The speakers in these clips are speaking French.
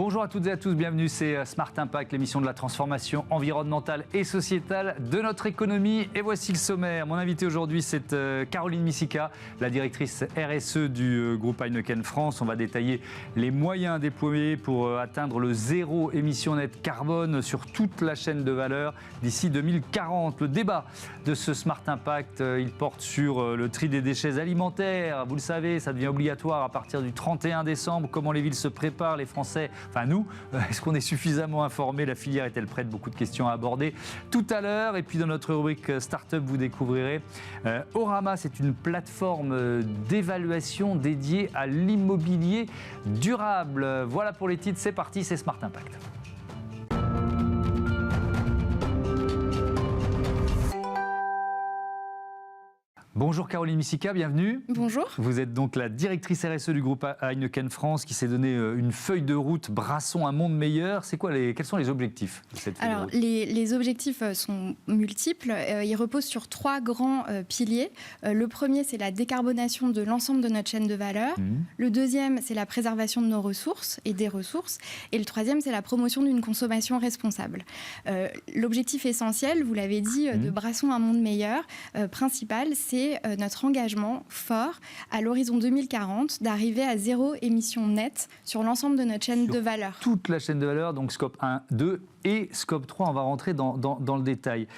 Bonjour à toutes et à tous, bienvenue, c'est Smart Impact, l'émission de la transformation environnementale et sociétale de notre économie. Et voici le sommaire. Mon invité aujourd'hui, c'est Caroline Misica, la directrice RSE du groupe Heineken France. On va détailler les moyens déployés pour atteindre le zéro émission nette carbone sur toute la chaîne de valeur d'ici 2040. Le débat de ce Smart Impact, il porte sur le tri des déchets alimentaires. Vous le savez, ça devient obligatoire à partir du 31 décembre. Comment les villes se préparent, les Français, enfin nous, est-ce qu'on est suffisamment informés? La filière est-elle prête? Beaucoup de questions à aborder tout à l'heure. Et puis dans notre rubrique Startup, vous découvrirez Orama, c'est une plateforme d'évaluation dédiée à l'immobilier durable. Voilà pour les titres, c'est parti, c'est Smart Impact. Bonjour Caroline Misica, bienvenue. Bonjour. Vous êtes donc la directrice RSE du groupe Heineken France qui s'est donné une feuille de route, brassons un monde meilleur. Quels sont les objectifs de cette feuille de route? Les objectifs sont multiples. Ils reposent sur trois grands piliers. Le premier, c'est la décarbonation de l'ensemble de notre chaîne de valeur. Le deuxième, c'est la préservation de nos ressources et des ressources. Et le troisième, c'est la promotion d'une consommation responsable. L'objectif essentiel, vous l'avez dit, de brassons un monde meilleur, principal, c'est notre engagement fort à l'horizon 2040 d'arriver à zéro émission nette sur l'ensemble de notre chaîne de valeur. Toute la chaîne de valeur, donc scope 1, 2 et scope 3, on va rentrer dans le détail.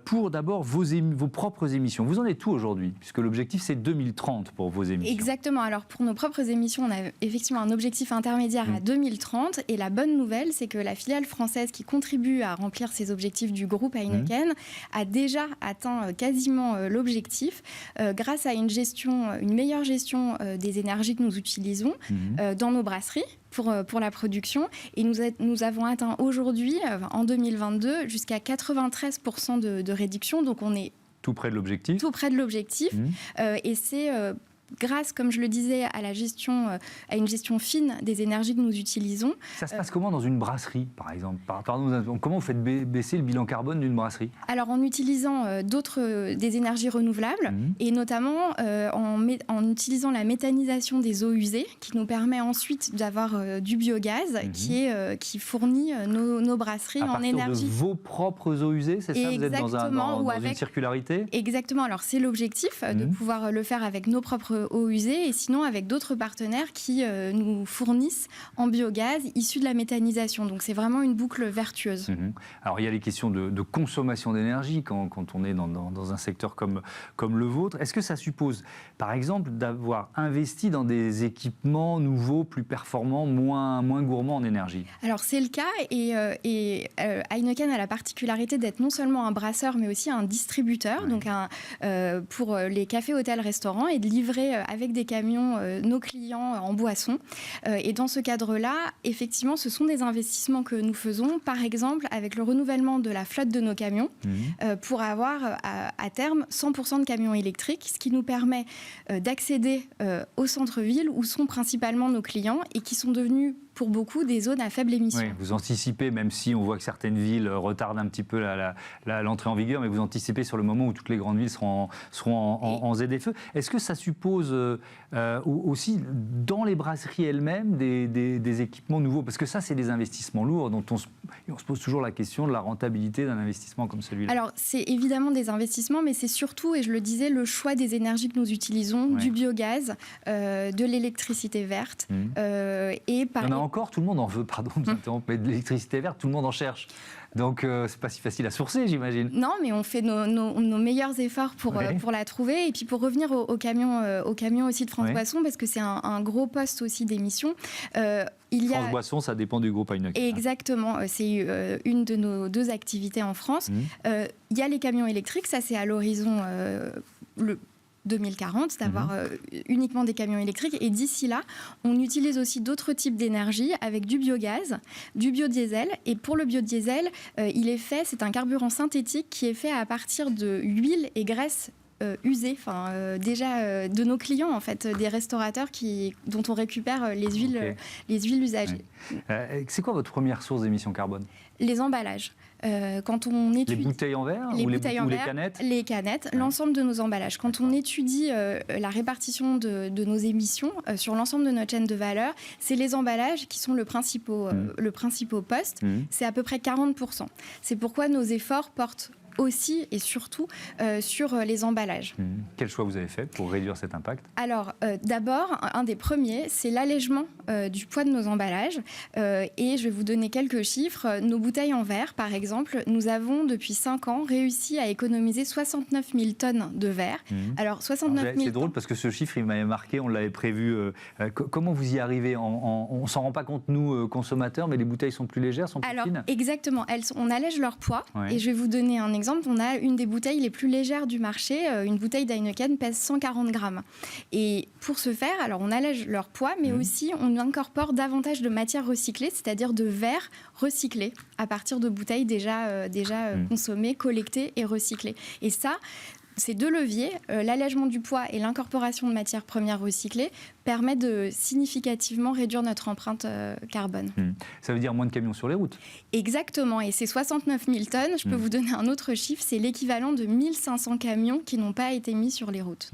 Pour d'abord vos propres émissions, vous en êtes où aujourd'hui? Puisque l'objectif c'est 2030 pour vos émissions. Exactement, alors pour nos propres émissions, on a effectivement un objectif intermédiaire à 2030 et la bonne nouvelle c'est que la filiale française qui contribue à remplir ces objectifs du groupe Heineken a déjà atteint quasiment l'objectif grâce à une meilleure gestion des énergies que nous utilisons dans nos brasseries pour la production. Et nous avons atteint aujourd'hui, en 2022, jusqu'à 93% de réduction. Donc on est tout près de l'objectif. Tout près de l'objectif. Et c'est grâce, comme je le disais, à une gestion fine des énergies que nous utilisons. Ça se passe comment dans une brasserie, par exemple? Comment vous faites baisser le bilan carbone d'une brasserie? Alors, en utilisant des énergies renouvelables, et notamment en utilisant la méthanisation des eaux usées, qui nous permet ensuite d'avoir du biogaz qui fournit nos brasseries en énergie. À partir de vos propres eaux usées, c'est ça? Vous êtes dans une circularité? Exactement. Alors, c'est l'objectif de pouvoir le faire avec nos propres eaux usées et sinon avec d'autres partenaires qui nous fournissent en biogaz issu de la méthanisation. Donc c'est vraiment une boucle vertueuse. Alors il y a les questions de consommation d'énergie quand on est dans un secteur comme le vôtre. Est-ce que ça suppose par exemple d'avoir investi dans des équipements nouveaux, plus performants, moins gourmands en énergie? Alors c'est le cas et Heineken a la particularité d'être non seulement un brasseur mais aussi un distributeur, donc pour les cafés, hôtels, restaurants et de livrer avec des camions nos clients en boisson. Et dans ce cadre-là, effectivement, ce sont des investissements que nous faisons, par exemple avec le renouvellement de la flotte de nos camions, pour avoir à terme 100% de camions électriques, ce qui nous permet d'accéder au centre-ville où sont principalement nos clients et qui sont devenus pour beaucoup des zones à faible émission. Oui, vous anticipez, même si on voit que certaines villes retardent un petit peu l'entrée en vigueur, mais vous anticipez sur le moment où toutes les grandes villes seront en ZFE. Est-ce que ça suppose aussi dans les brasseries elles-mêmes des équipements nouveaux? Parce que ça, c'est des investissements lourds dont on se pose toujours la question de la rentabilité d'un investissement comme celui-là. Alors, c'est évidemment des investissements, mais c'est surtout, et je le disais, le choix des énergies que nous utilisons, du biogaz, de l'électricité verte. Et encore, tout le monde en veut, pardon de vous interrompre, mais de l'électricité verte, tout le monde en cherche. Donc, c'est pas si facile à sourcer, j'imagine. Non, mais on fait nos meilleurs efforts pour la trouver. Et puis, pour revenir au camion aussi de France Boisson, parce que c'est un gros poste aussi d'émission. France Boisson, ça dépend du groupe Heineken. Exactement. C'est une de nos deux activités en France. Il y a les camions électriques, ça c'est à l'horizon 2040, d'avoir uniquement des camions électriques. Et d'ici là, on utilise aussi d'autres types d'énergie avec du biogaz, du biodiesel. Et pour le biodiesel, c'est un carburant synthétique qui est fait à partir de huile et graisse usées, déjà de nos clients en fait, des restaurateurs dont on récupère les huiles usagées. C'est quoi votre première source d'émissions carbone ? Les emballages. Quand on étudie... Les bouteilles en verre ou les canettes ? Les canettes, l'ensemble de nos emballages. Quand on étudie la répartition de nos émissions sur l'ensemble de notre chaîne de valeur, c'est les emballages qui sont le principal poste. C'est à peu près 40%. C'est pourquoi nos efforts portent aussi et surtout sur les emballages. Quel choix vous avez fait pour réduire cet impact ? Alors, d'abord, un des premiers, c'est l'allègement du poids de nos emballages. Et je vais vous donner quelques chiffres. Nos bouteilles en verre, par exemple, nous avons, depuis 5 ans, réussi à économiser 69 000 tonnes de verre. Alors, 69 000 C'est drôle parce que ce chiffre, il m'avait marqué, on l'avait prévu. Comment vous y arrivez ? On ne s'en rend pas compte, nous, consommateurs, mais les bouteilles sont plus légères, sont plus fines ? Exactement. On allège leur poids. Et je vais vous donner un exemple. On a une des bouteilles les plus légères du marché. Une bouteille d'Heineken pèse 140 grammes. Et pour ce faire, alors on allège leur poids, mais aussi on incorpore davantage de matières recyclées, c'est-à-dire de verre recyclé à partir de bouteilles déjà consommées, collectées et recyclées. Et ça, ces deux leviers, l'allègement du poids et l'incorporation de matières premières recyclées, permettent de significativement réduire notre empreinte carbone. Ça veut dire moins de camions sur les routes ? Exactement, et ces 69 000 tonnes, je peux vous donner un autre chiffre, c'est l'équivalent de 1500 camions qui n'ont pas été mis sur les routes.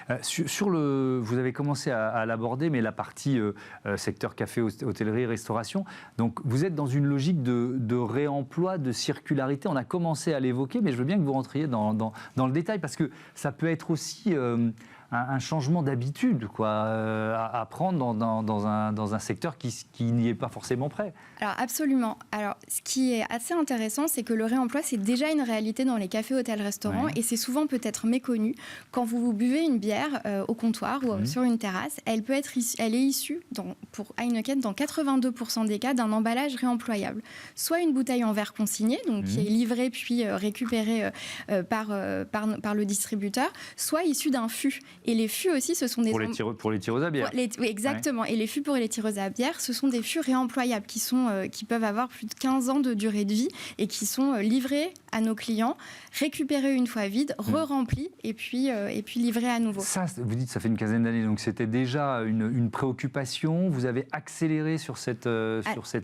Vous avez commencé à l'aborder, mais la partie secteur café, hôtellerie, restauration, donc vous êtes dans une logique de réemploi, de circularité. On a commencé à l'évoquer, mais je veux bien que vous rentriez dans le détail, parce que ça peut être aussi un changement d'habitude à prendre dans un secteur qui n'y est pas forcément prêt. Alors absolument. Alors ce qui est assez intéressant, c'est que le réemploi, c'est déjà une réalité dans les cafés, hôtels, restaurants, et c'est souvent peut-être méconnu. Quand vous buvez une bière au comptoir ou sur une terrasse, elle est issue, pour Heineken, dans 82% des cas, d'un emballage réemployable. Soit une bouteille en verre consignée, donc qui est livrée puis récupérée par le distributeur, soit issue d'un fût. Et les fûts aussi, ce sont des... Pour les tireuses à bière. Oui, exactement. Et les fûts pour les tireuses à bière, ce sont des fûts réemployables qui peuvent avoir plus de 15 ans de durée de vie et qui sont livrés à nos clients, récupérés une fois vides, re-remplis et puis livrés à nouveau. Ça, vous dites, ça fait une quinzaine d'années, donc c'était déjà une préoccupation. Vous avez accéléré sur cette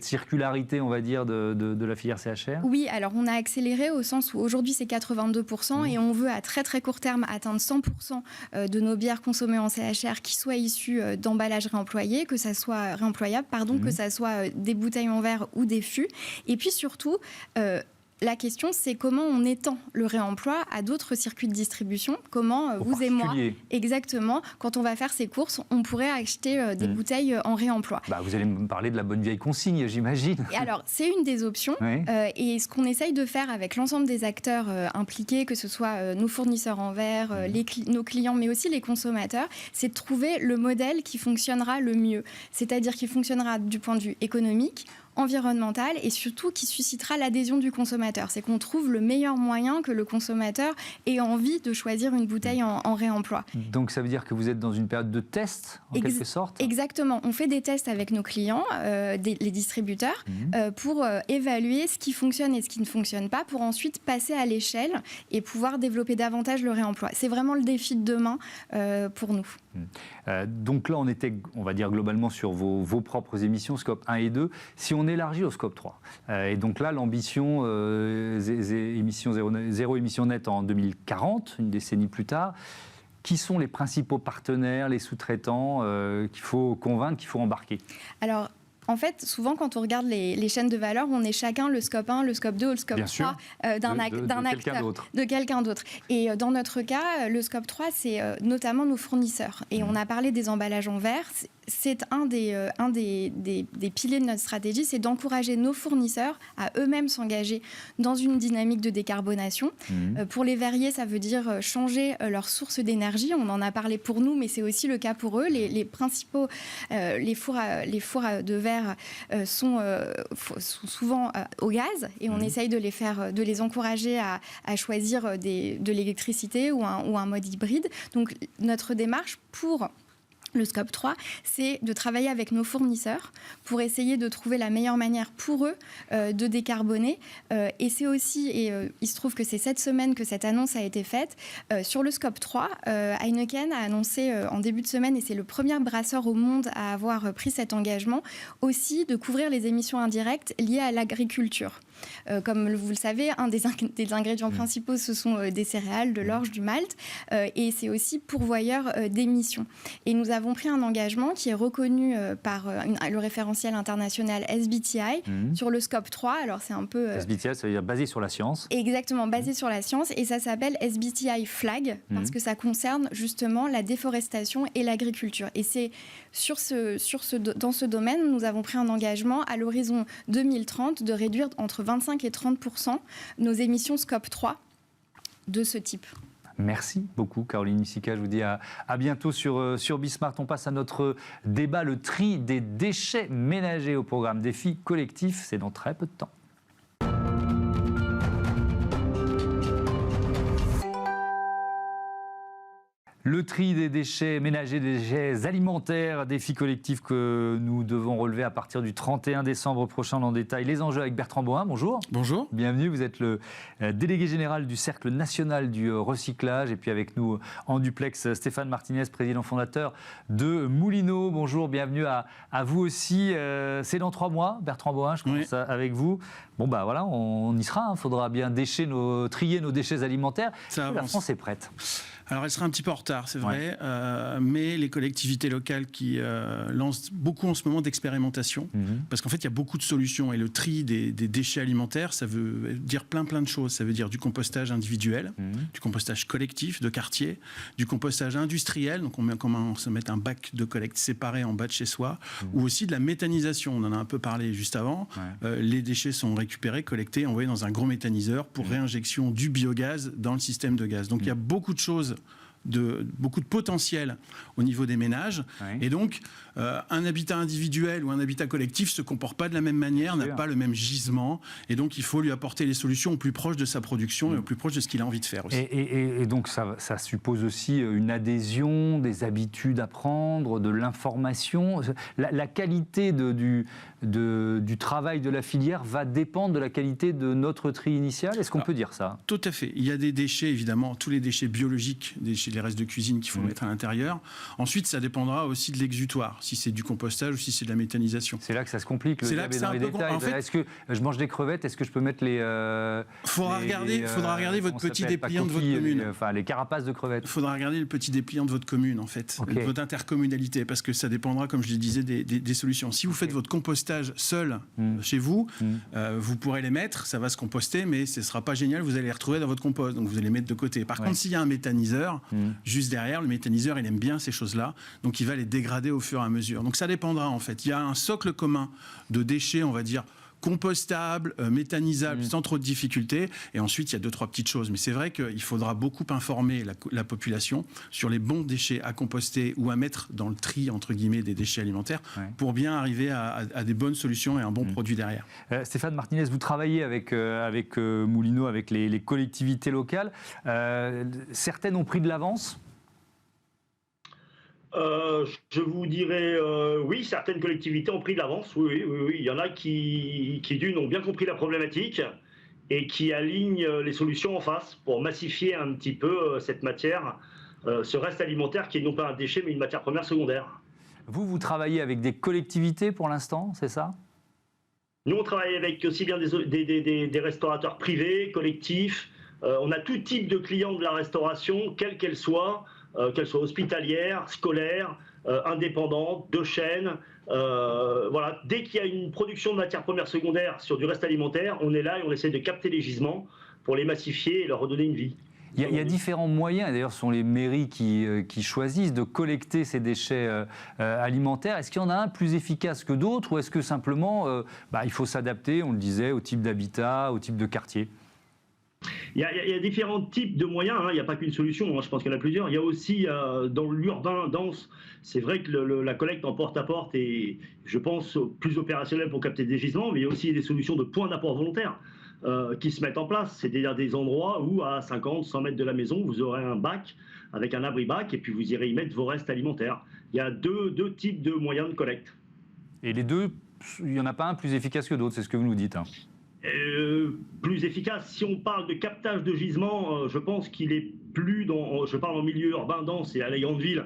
circularité, on va dire, de la filière CHR ? Oui, alors on a accéléré au sens où aujourd'hui c'est 82% et on veut à très très court terme atteindre 100% de nos bières consommées en CHR qui soient issues d'emballages réemployés, que ça soit réemployable, que ça soit des bouteilles en verre ou des fûts. Et puis surtout, la question, c'est comment on étend le réemploi à d'autres circuits de distribution. Comment vous et moi, exactement, quand on va faire ses courses, on pourrait acheter des bouteilles en réemploi. Vous allez me parler de la bonne vieille consigne, j'imagine. Et alors, c'est une des options. Oui. Et ce qu'on essaye de faire avec l'ensemble des acteurs impliqués, que ce soit nos fournisseurs en verre, nos clients, mais aussi les consommateurs, c'est de trouver le modèle qui fonctionnera le mieux. C'est-à-dire qui fonctionnera du point de vue économique, environnemental et surtout qui suscitera l'adhésion du consommateur. C'est qu'on trouve le meilleur moyen que le consommateur ait envie de choisir une bouteille en réemploi. Donc ça veut dire que vous êtes dans une période de test, en quelque sorte ? Exactement. On fait des tests avec nos clients, les distributeurs, pour évaluer ce qui fonctionne et ce qui ne fonctionne pas, pour ensuite passer à l'échelle et pouvoir développer davantage le réemploi. C'est vraiment le défi de demain pour nous. Donc là, on était, on va dire globalement, sur vos propres émissions, scope 1 et 2. Si on élargit au scope 3, et donc là, l'ambition, zéro émission nette en 2040, une décennie plus tard, qui sont les principaux partenaires, les sous-traitants qu'il faut convaincre, qu'il faut embarquer ? Alors, en fait, souvent, quand on regarde les chaînes de valeur, on est chacun le scope 1, le scope 2 ou le scope 3 d'un acteur, de quelqu'un d'autre. Et dans notre cas, le scope 3, c'est notamment nos fournisseurs. Et on a parlé des emballages en verre. C'est un des piliers de notre stratégie, c'est d'encourager nos fournisseurs à eux-mêmes s'engager dans une dynamique de décarbonation. Pour les verriers, ça veut dire changer leur source d'énergie. On en a parlé pour nous, mais c'est aussi le cas pour eux. Les principaux, les fours de verre sont souvent au gaz, et on essaye de les encourager à choisir de l'électricité ou un mode hybride. Donc notre démarche pour Le scope 3, c'est de travailler avec nos fournisseurs pour essayer de trouver la meilleure manière pour eux de décarboner. Et c'est aussi, il se trouve que c'est cette semaine que cette annonce a été faite, sur le scope 3, Heineken a annoncé en début de semaine, et c'est le premier brasseur au monde à avoir pris cet engagement, aussi de couvrir les émissions indirectes liées à l'agriculture. Comme vous le savez, un des ingrédients principaux, ce sont des céréales, de l'orge, du malt, et c'est aussi pourvoyeur d'émissions. Et nous avons pris un engagement qui est reconnu par le référentiel international SBTI sur le scope 3. Alors c'est un peu... SBTI, ça veut dire basé sur la science. Exactement, basé sur la science, et ça s'appelle SBTI Flag, parce que ça concerne justement la déforestation et l'agriculture. Et c'est dans ce domaine, nous avons pris un engagement à l'horizon 2030 de réduire entre 25 et 30% nos émissions scope 3 de ce type. Merci beaucoup Caroline Miczica, je vous dis à bientôt sur Bismart. On passe à notre débat, le tri des déchets ménagers au programme Défi Collectif, c'est dans très peu de temps. Le tri des déchets ménagers, des déchets alimentaires, défi collectif que nous devons relever à partir du 31 décembre prochain en détail. Les enjeux avec Bertrand Bohin, bonjour. Bonjour. Bienvenue, vous êtes le délégué général du Cercle national du recyclage. Et puis avec nous en duplex, Stéphane Martinez, président fondateur de Moulineau. Bonjour, bienvenue à vous aussi. C'est dans 3 mois, Bertrand Bohin, je commence avec vous. Bon bah voilà, on y sera, il faudra bien trier nos déchets alimentaires. La France est prête. Alors elle sera un petit peu en retard, c'est vrai, mais les collectivités locales qui lancent beaucoup en ce moment d'expérimentation, parce qu'en fait il y a beaucoup de solutions, et le tri des déchets alimentaires, ça veut dire plein de choses. Ça veut dire du compostage individuel, du compostage collectif de quartier, du compostage industriel, donc on commence à mettre un bac de collecte séparé en bas de chez soi, ou aussi de la méthanisation, on en a un peu parlé juste avant. Les déchets sont récupérés, collectés, envoyés dans un gros méthaniseur pour réinjection du biogaz dans le système de gaz. Donc il y a beaucoup de choses, beaucoup de potentiel au niveau des ménages, et donc un habitat individuel ou un habitat collectif se comporte pas de la même manière, n'a pas le même gisement, et donc il faut lui apporter les solutions au plus proche de sa production et au plus proche de ce qu'il a envie de faire aussi. Et donc ça suppose aussi une adhésion, des habitudes à prendre, de l'information. La qualité du travail de la filière va dépendre de la qualité de notre tri initial. Est-ce qu'on peut dire ça? Tout à fait. Il y a des déchets, évidemment, tous les déchets biologiques, les restes de cuisine qu'il faut mettre à l'intérieur. Ensuite, ça dépendra aussi de l'exutoire, si c'est du compostage ou si c'est de la méthanisation. C'est là que ça se complique, le diable est dans les détails. En fait, est-ce que je mange des crevettes, est-ce que je peux mettre les... faudra regarder votre petit dépliant de votre commune. Enfin, les carapaces de crevettes. Il faudra regarder le petit dépliant de votre commune, en fait, de votre intercommunalité, parce que ça dépendra, comme je le disais, des solutions. Si vous faites votre compostage seul chez vous, vous pourrez les mettre, ça va se composter, mais ce ne sera pas génial, vous allez les retrouver dans votre compost, donc vous allez les mettre de côté. Par contre, s'il y a un méthaniseur, juste derrière, le méthaniseur, il aime bien ces choses-là, donc il va les dégrader au fur et à mesure. Donc ça dépendra, en fait. Il y a un socle commun de déchets, on va dire, compostables, méthanisables, sans trop de difficultés. Et ensuite, il y a 2-3 petites choses. Mais c'est vrai qu'il faudra beaucoup informer la population sur les bons déchets à composter ou à mettre dans le tri, entre guillemets, des déchets alimentaires pour bien arriver à des bonnes solutions et un bon produit derrière. Stéphane Martinez, vous travaillez avec Moulineau, avec les collectivités locales. Certaines ont pris de l'avance? Je vous dirais oui, certaines collectivités ont pris de l'avance, oui. Il y en a qui d'une ont bien compris la problématique et qui alignent les solutions en face pour massifier un petit peu cette matière, ce reste alimentaire qui est non pas un déchet mais une matière première secondaire. Vous travaillez avec des collectivités pour l'instant, c'est ça? Nous, on travaille avec aussi bien des restaurateurs privés, collectifs. On a tout type de clients de la restauration, quelle qu'elle soit hospitalière, scolaire, indépendante, de chaîne. Voilà. Dès qu'il y a une production de matières premières secondaires sur du reste alimentaire, on est là et on essaie de capter les gisements pour les massifier et leur redonner une vie. Il y a différents moyens, d'ailleurs ce sont les mairies qui choisissent de collecter ces déchets alimentaires. Est-ce qu'il y en a un plus efficace que d'autres, ou est-ce que simplement il faut s'adapter, on le disait, au type d'habitat, au type de quartier? Il y a différents types de moyens, il n'y a pas qu'une solution, je pense qu'il y en a plusieurs. Il y a aussi dans l'urbain dense, c'est vrai que la collecte en porte-à-porte est, je pense, plus opérationnelle pour capter des gisements, mais il y a aussi des solutions de points d'apport volontaires. qui se mettent en place. C'est-à-dire des endroits où, à 50, 100 mètres de la maison, vous aurez un bac avec un abri-bac et puis vous irez y mettre vos restes alimentaires. Il y a deux types de moyens de collecte. Et les deux, il n'y en a pas un plus efficace que d'autres, c'est ce que vous nous dites. Hein. Plus efficace. Si on parle de captage de gisements, je pense qu'il est plus je parle en milieu urbain dense et à les grandes villes.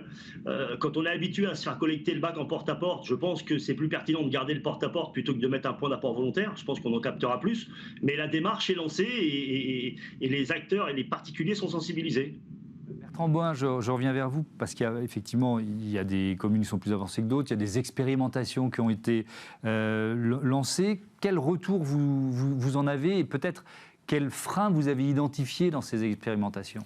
Quand on est habitué à se faire collecter le bac en porte-à-porte, je pense que c'est plus pertinent de garder le porte-à-porte plutôt que de mettre un point d'apport volontaire. Je pense qu'on en captera plus. Mais la démarche est lancée et les acteurs et les particuliers sont sensibilisés. Bertrand Boin, je reviens vers vous parce qu'il y a effectivement des communes qui sont plus avancées que d'autres, il y a des expérimentations qui ont été lancées. Quel retour vous en avez et peut-être quels freins vous avez identifiés dans ces expérimentations ?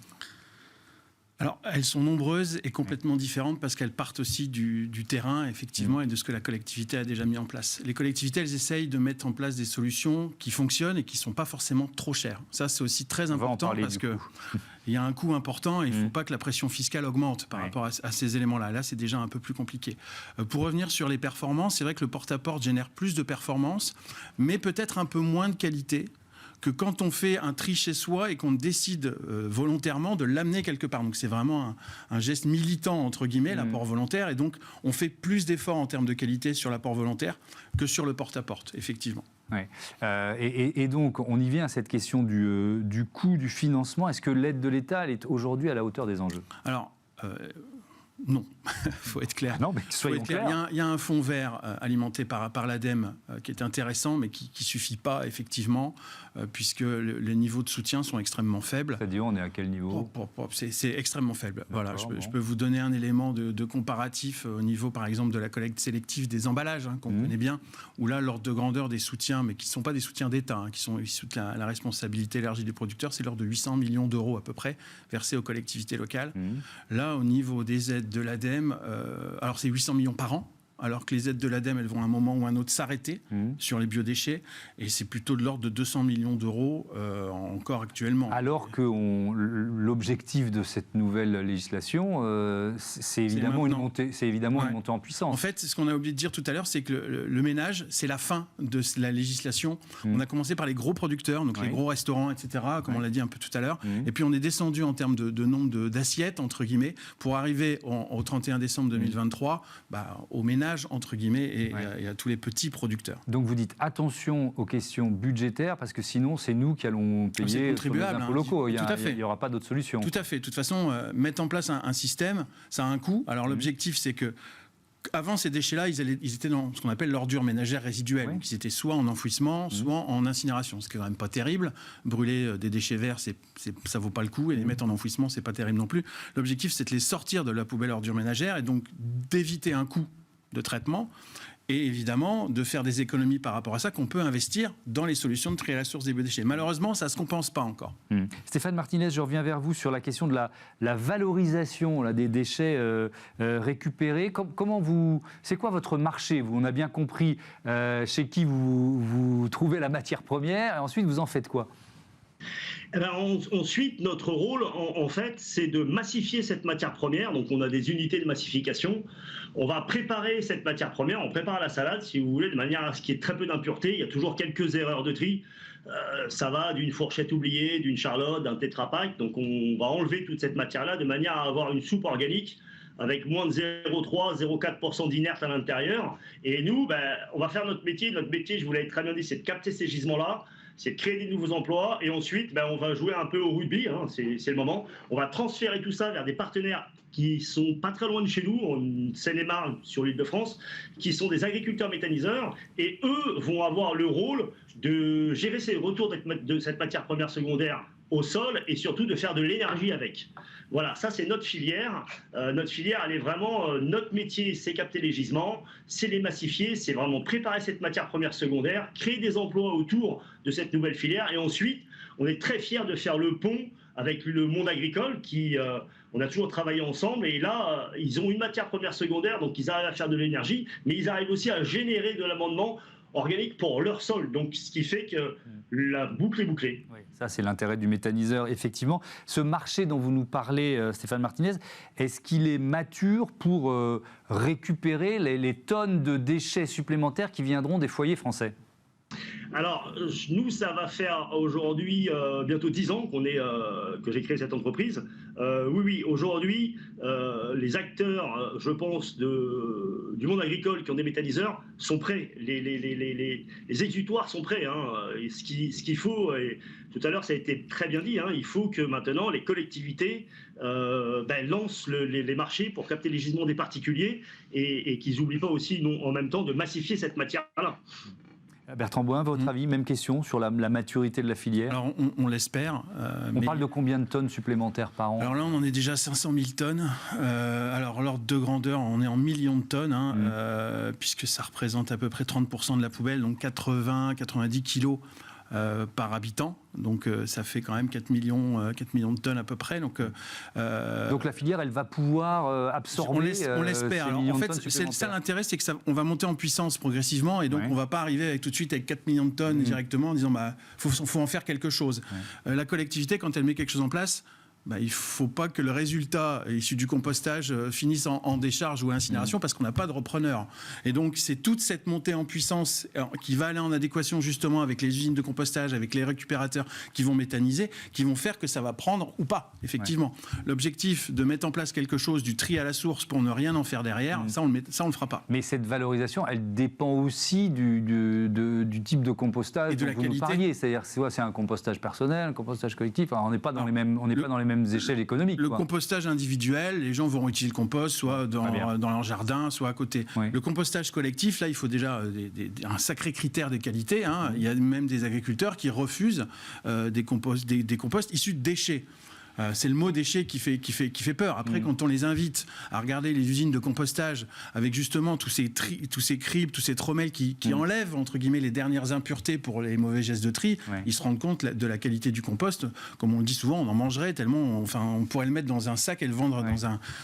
Alors, elles sont nombreuses et complètement différentes parce qu'elles partent aussi du terrain, effectivement, et de ce que la collectivité a déjà mis en place. Les collectivités, elles essayent de mettre en place des solutions qui fonctionnent et qui ne sont pas forcément trop chères. Ça, c'est aussi très important parce qu'il y a un coût important et il ne faut pas que la pression fiscale augmente par rapport à ces éléments-là. Là, c'est déjà un peu plus compliqué. Pour revenir sur les performances, c'est vrai que le porte-à-porte génère plus de performances, mais peut-être un peu moins de qualité que quand on fait un tri chez soi et qu'on décide volontairement de l'amener quelque part. Donc c'est vraiment un geste militant, entre guillemets, l'apport volontaire. Et donc on fait plus d'efforts en termes de qualité sur l'apport volontaire que sur le porte-à-porte, effectivement. Ouais. Et donc on y vient à cette question du coût, du financement. Est-ce que l'aide de l'État, elle est aujourd'hui à la hauteur des enjeux ? Alors, non, il faut être clair. Non, mais soyons clairs. Il y a un fonds vert alimenté par l'ADEME qui est intéressant, mais qui ne suffit pas, effectivement, puisque les niveaux de soutien sont extrêmement faibles. C'est-à-dire, on est à quel niveau ? C'est extrêmement faible. Voilà, je peux vous donner un élément de comparatif au niveau, par exemple, de la collecte sélective des emballages, qu'on connaît bien, où là, l'ordre de grandeur des soutiens, mais qui ne sont pas des soutiens d'État, qui sont issus de la responsabilité élargie des producteurs, c'est l'ordre de 800 millions d'euros à peu près, versés aux collectivités locales. Là, au niveau des aides de l'ADEME, alors c'est 800 millions par an, alors que les aides de l'ADEME, elles vont à un moment ou à un autre s'arrêter sur les biodéchets, et c'est plutôt de l'ordre de 200 millions d'euros encore actuellement. Alors que l'objectif de cette nouvelle législation, c'est évidemment une montée en puissance. En fait, ce qu'on a oublié de dire tout à l'heure, c'est que le ménage, c'est la fin de la législation. On a commencé par les gros producteurs, donc les gros restaurants, etc., comme on l'a dit un peu tout à l'heure, et puis on est descendu en termes de nombre d'assiettes, entre guillemets, pour arriver au 31 décembre 2023 au ménage, entre guillemets, et à tous les petits producteurs. Donc vous dites attention aux questions budgétaires, parce que sinon c'est nous qui allons payer sur les impôts locaux. Il n'y aura pas d'autre solution. Tout à fait. De toute façon, mettre en place un système, ça a un coût. Alors l'objectif, c'est que avant, ces déchets-là, ils étaient dans ce qu'on appelle l'ordure ménagère résiduelle. Donc, ils étaient soit en enfouissement, soit en incinération. Ce qui est quand même pas terrible. Brûler des déchets verts, ça vaut pas le coup. Et les mettre en enfouissement, c'est pas terrible non plus. L'objectif, c'est de les sortir de la poubelle ordure ménagère et donc d'éviter un coût de traitement et évidemment de faire des économies par rapport à ça qu'on peut investir dans les solutions de tri à la source des biodéchets. Malheureusement, ça ne se compense pas encore. Stéphane Martinez, je reviens vers vous sur la question de la valorisation des déchets récupérés. C'est quoi votre marché ? On a bien compris chez qui vous trouvez la matière première et ensuite vous en faites quoi ? Ensuite, notre rôle, en fait, c'est de massifier cette matière première. Donc, on a des unités de massification. On va préparer cette matière première. On prépare la salade, si vous voulez, de manière à ce qu'il y ait très peu d'impuretés. Il y a toujours quelques erreurs de tri. Ça va d'une fourchette oubliée, d'une charlotte, d'un Tetra Pak. Donc, on va enlever toute cette matière-là de manière à avoir une soupe organique avec moins de 0,3, 0,4% d'inerte à l'intérieur. Et nous, on va faire notre métier. Notre métier, je vous l'avais très bien dit, c'est de capter ces gisements-là, c'est de créer des nouveaux emplois, et ensuite, on va jouer un peu au rugby, c'est le moment. On va transférer tout ça vers des partenaires qui sont pas très loin de chez nous, en Seine-et-Marne, sur l'Île-de-France, qui sont des agriculteurs méthaniseurs, et eux vont avoir le rôle de gérer ces retours de cette matière première secondaire au sol, et surtout de faire de l'énergie avec. Voilà, ça c'est notre filière. Notre filière, elle est vraiment, notre métier, c'est capter les gisements, c'est les massifier, c'est vraiment préparer cette matière première secondaire, créer des emplois autour de cette nouvelle filière, et ensuite, on est très fiers de faire le pont avec le monde agricole qui, on a toujours travaillé ensemble, et là, ils ont une matière première secondaire, donc ils arrivent à faire de l'énergie, mais ils arrivent aussi à générer de l'amendement organique pour leur sol, donc ce qui fait que la boucle est bouclée. Oui, ça c'est l'intérêt du méthaniseur, effectivement. Ce marché dont vous nous parlez, Stéphane Martinez, est-ce qu'il est mature pour récupérer les tonnes de déchets supplémentaires qui viendront des foyers français ? Alors, nous, ça va faire aujourd'hui bientôt 10 ans que j'ai créé cette entreprise. Oui, aujourd'hui, les acteurs, je pense, du monde agricole qui ont des méthaniseurs sont prêts. Les exutoires sont prêts. Et ce qu'il faut, et tout à l'heure, ça a été très bien dit, il faut que maintenant les collectivités lancent les marchés pour capter les gisements des particuliers et qu'ils n'oublient pas aussi en même temps de massifier cette matière-là. Bertrand Boin, votre avis, même question sur la maturité de la filière. Alors on l'espère. On parle de combien de tonnes supplémentaires par an? Alors là, on en est déjà à 500 000 tonnes. Alors l'ordre de grandeur, on est en millions de tonnes, puisque ça représente à peu près 30% de la poubelle, donc 80-90 kilos par habitant. Donc ça fait quand même 4 millions de tonnes à peu près. Donc la filière, elle va pouvoir absorber. On l'espère. En fait, c'est ça l'intérêt, c'est que on va monter en puissance progressivement, et donc on ne va pas arriver tout de suite avec 4 millions de tonnes directement en disant faut en faire quelque chose. La collectivité, quand elle met quelque chose en place, il ne faut pas que le résultat issu du compostage finisse en décharge ou incinération, parce qu'on n'a pas de repreneur. Et donc, c'est toute cette montée en puissance qui va aller en adéquation justement avec les usines de compostage, avec les récupérateurs qui vont méthaniser, qui vont faire que ça va prendre ou pas, effectivement. L'objectif de mettre en place quelque chose, du tri à la source pour ne rien en faire derrière, ça, on ne le fera pas. Mais cette valorisation, elle dépend aussi du type de compostage et de la dont qualité. Vous parliez. C'est-à-dire, c'est un compostage personnel, un compostage collectif. Alors, on n'est pas dans les mêmes échelles économiques. Le compostage individuel, les gens vont utiliser le compost soit dans leur jardin, soit à côté. Oui. Le compostage collectif, là, il faut déjà un sacré critère de qualité. Il y a même des agriculteurs qui refusent des composts issus de déchets. C'est le mot déchet qui fait peur. Après, quand on les invite à regarder les usines de compostage avec justement tous ces cribs, tous ces trommels qui enlèvent, entre guillemets, les dernières impuretés pour les mauvais gestes de tri, ils se rendent compte de la qualité du compost. Comme on le dit souvent, on en mangerait tellement, on pourrait le mettre dans un sac et le vendre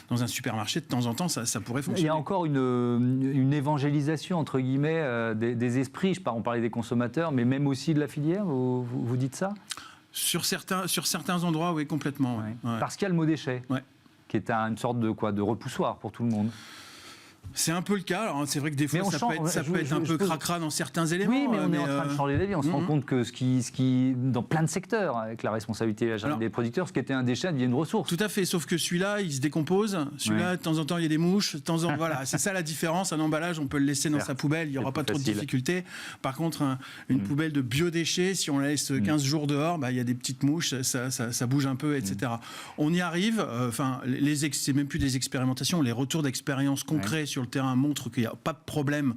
dans un supermarché de temps en temps, ça pourrait fonctionner. Il y a encore une évangélisation, entre guillemets, des esprits. On parlait des consommateurs, mais même aussi de la filière, vous dites ça ? Sur certains endroits, oui, complètement. Ouais. Parce qu'il y a le mot déchet, qui est une sorte de repoussoir pour tout le monde. C'est un peu le cas. Alors, c'est vrai que des fois, ça peut être un peu cracra dans certains éléments. Oui, mais on est en train de changer la vie. On se rend compte que ce qui, dans plein de secteurs, avec la responsabilité des producteurs, ce qui était un déchet devient une ressource. Tout à fait, sauf que celui-là, il se décompose. Celui-là, de temps en temps, il y a des mouches. Voilà, c'est ça la différence. Un emballage, on peut le laisser dans sa poubelle, il n'y aura pas trop de difficultés. Par contre, une poubelle de biodéchets, si on la laisse 15 jours dehors, il y a des petites mouches, ça bouge un peu, etc. On y arrive. C'est même plus des expérimentations. Les retours d'expérience concrets sur le terrain montre qu'il n'y a pas de problème.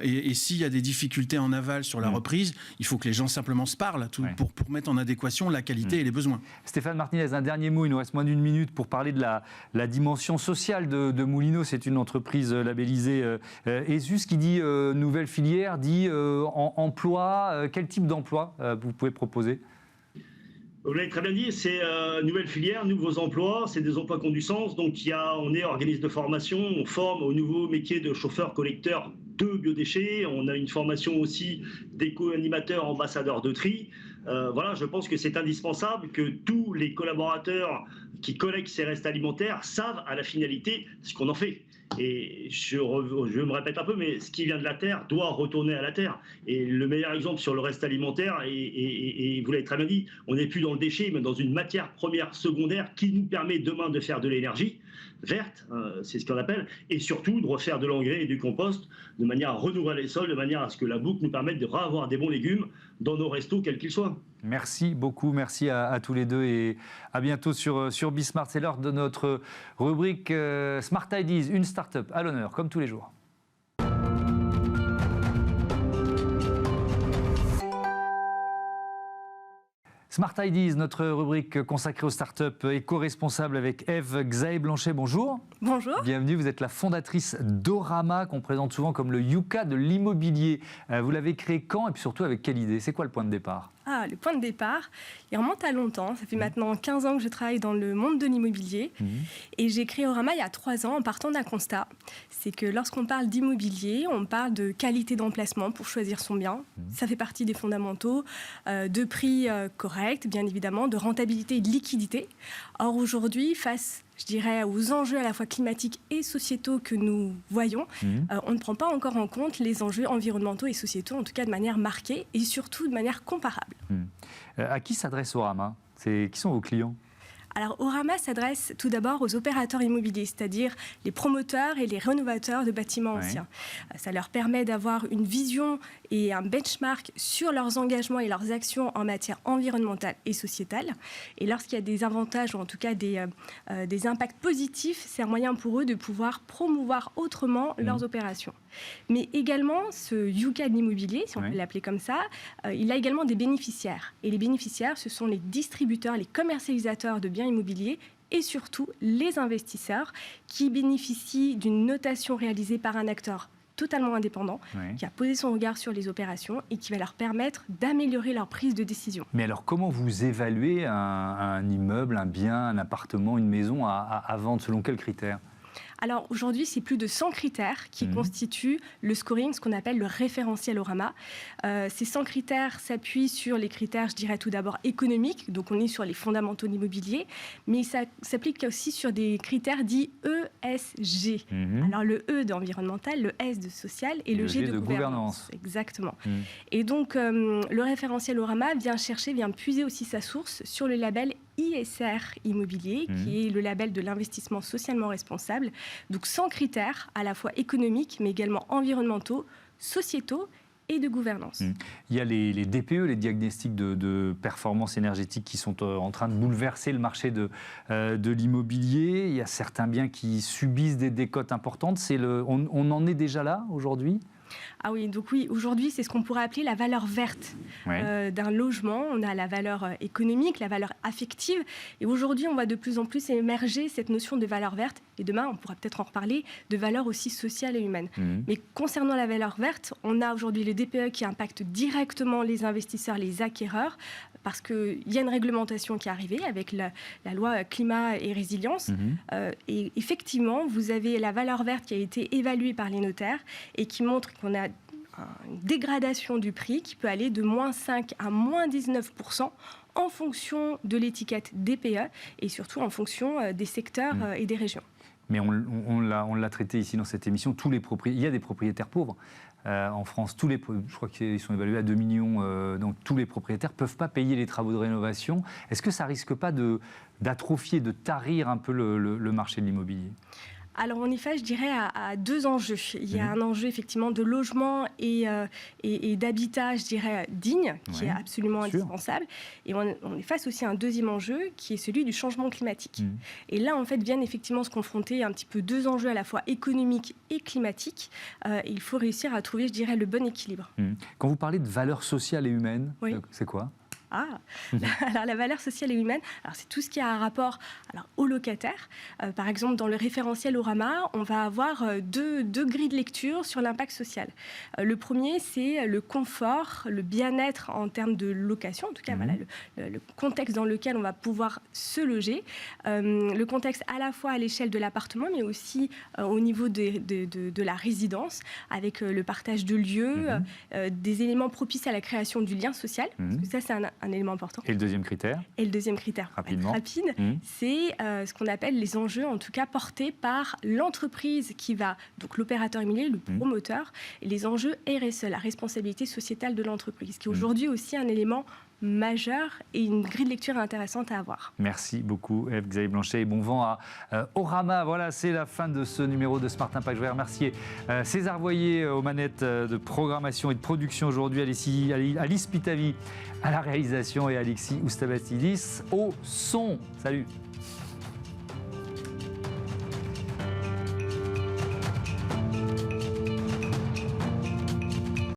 Et s'il y a des difficultés en aval sur la reprise, il faut que les gens simplement se parlent pour mettre en adéquation la qualité et les besoins. Stéphane Martinez, un dernier mot, il nous reste moins d'une minute pour parler de la dimension sociale de Moulineau. C'est une entreprise labellisée ESUS qui dit nouvelle filière, dit emploi. Quel type d'emploi vous pouvez proposer ? Vous l'avez très bien dit, c'est nouvelle filière, nouveaux emplois, c'est des emplois qui ont du sens. Donc on est organisme de formation, on forme au nouveau métier de chauffeur-collecteur de biodéchets. On a une formation aussi d'éco-animateur, ambassadeur de tri. Je pense que c'est indispensable que tous les collaborateurs qui collectent ces restes alimentaires savent à la finalité ce qu'on en fait. Et je me répète un peu, mais ce qui vient de la terre doit retourner à la terre. Et le meilleur exemple sur le reste alimentaire, et vous l'avez très bien dit, on n'est plus dans le déchet, mais dans une matière première secondaire qui nous permet demain de faire de l'énergie verte, c'est ce qu'on appelle, et surtout de refaire de l'engrais et du compost de manière à renouveler les sols, de manière à ce que la boucle nous permette de avoir des bons légumes dans nos restos, quels qu'ils soient. Merci beaucoup, merci à tous les deux et à bientôt sur Bismart. C'est l'heure de notre rubrique Smart Ideas, une start-up à l'honneur, comme tous les jours. Smart Ideas, notre rubrique consacrée aux startups éco-responsables avec Ève Xaé-Blanchet. Bonjour. Bonjour. Bienvenue, vous êtes la fondatrice d'Orama, qu'on présente souvent comme le Yuka de l'immobilier. Vous l'avez créé quand et puis surtout avec quelle idée ? C'est quoi le point de départ ? Le point de départ, il remonte à longtemps. Ça fait maintenant 15 ans que je travaille dans le monde de l'immobilier. Et j'ai créé Orama il y a 3 ans en partant d'un constat. C'est que lorsqu'on parle d'immobilier, on parle de qualité d'emplacement pour choisir son bien. Ça fait partie des fondamentaux, de prix correct, bien évidemment, de rentabilité et de liquidité. Or aujourd'hui, face, je dirais, aux enjeux à la fois climatiques et sociétaux que nous voyons, on ne prend pas encore en compte les enjeux environnementaux et sociétaux, en tout cas de manière marquée et surtout de manière comparable. À qui s'adresse Orama ? Qui sont vos clients ? Alors, Orama s'adresse tout d'abord aux opérateurs immobiliers, c'est-à-dire les promoteurs et les rénovateurs de bâtiments anciens. Ça leur permet d'avoir une vision et un benchmark sur leurs engagements et leurs actions en matière environnementale et sociétale. Et lorsqu'il y a des avantages, ou en tout cas des impacts positifs, c'est un moyen pour eux de pouvoir promouvoir autrement leurs opérations. Mais également, ce Yuka de l'immobilier, si on peut l'appeler comme ça, il a également des bénéficiaires. Et les bénéficiaires, ce sont les distributeurs, les commercialisateurs de biens immobiliers et surtout les investisseurs qui bénéficient d'une notation réalisée par un acteur totalement indépendant, qui a posé son regard sur les opérations et qui va leur permettre d'améliorer leur prise de décision. Mais alors, comment vous évaluez un immeuble, un bien, un appartement, une maison à vendre ? Selon quels critères ? Alors aujourd'hui, c'est plus de 100 critères qui constituent le scoring, ce qu'on appelle le référentiel Orama. Ces 100 critères s'appuient sur les critères, je dirais tout d'abord économiques, donc on est sur les fondamentaux de l'immobilier, mais ça s'applique aussi sur des critères dits ESG. Alors le E d'environnemental, le S de social et le G de gouvernance. Exactement. Et donc le référentiel Orama vient puiser aussi sa source sur le label ISR Immobilier, qui est le label de l'investissement socialement responsable. Donc 100 critères, à la fois économiques, mais également environnementaux, sociétaux et de gouvernance. Il y a les DPE, les diagnostics de performance énergétique, qui sont en train de bouleverser le marché de l'immobilier. Il y a certains biens qui subissent des décotes importantes. On en est déjà là aujourd'hui ? Ah oui, donc oui, aujourd'hui, c'est ce qu'on pourrait appeler la valeur verte d'un logement. On a la valeur économique, la valeur affective. Et aujourd'hui, on voit de plus en plus émerger cette notion de valeur verte. Et demain, on pourra peut-être en reparler, de valeur aussi sociale et humaine. Mais concernant la valeur verte, on a aujourd'hui le DPE qui impacte directement les investisseurs, les acquéreurs, parce qu'il y a une réglementation qui est arrivée avec la loi climat et résilience. Et effectivement, vous avez la valeur verte qui a été évaluée par les notaires et qui montre qu'on a une dégradation du prix qui peut aller de -5 à -19% en fonction de l'étiquette DPE et surtout en fonction des secteurs et des régions. Mais on l'a traité ici dans cette émission, il y a des propriétaires pauvres. En France, je crois qu'ils sont évalués à 2 millions, donc tous les propriétaires ne peuvent pas payer les travaux de rénovation. Est-ce que ça ne risque pas d'atrophier, de tarir un peu le marché de l'immobilier ? Alors on y fait, je dirais, à deux enjeux. Il y a un enjeu effectivement de logement et d'habitat, je dirais, digne, qui est absolument indispensable. Et on est face aussi à un deuxième enjeu qui est celui du changement climatique. Et là, en fait, viennent effectivement se confronter un petit peu deux enjeux à la fois économiques et climatiques. Et il faut réussir à trouver, je dirais, le bon équilibre. Quand vous parlez de valeurs sociales et humaines, c'est quoi ? Alors la valeur sociale et humaine, c'est tout ce qui a un rapport aux locataires. Par exemple, dans le référentiel Orama, on va avoir deux grilles de lecture sur l'impact social. Le premier, c'est le confort, le bien-être en termes de location, en tout cas le contexte dans lequel on va pouvoir se loger. Le contexte à la fois à l'échelle de l'appartement, mais aussi au niveau de la résidence, avec le partage de lieux, des éléments propices à la création du lien social, parce que ça, c'est un élément important. Et le deuxième critère ? Et le deuxième critère, rapidement, c'est ce qu'on appelle les enjeux, en tout cas portés par l'entreprise qui va, donc l'opérateur immobilier, le promoteur, et les enjeux RSE, la responsabilité sociétale de l'entreprise, qui est aujourd'hui aussi un élément majeur et une grille de lecture intéressante à avoir. Merci beaucoup, Xavier Blanchet, et bon vent à Orama. Voilà, c'est la fin de ce numéro de Smart Impact. Je vais remercier César Voyer aux manettes de programmation et de production aujourd'hui, Alice Pitavi à la réalisation et Alexis Oustabatidis au son. Salut.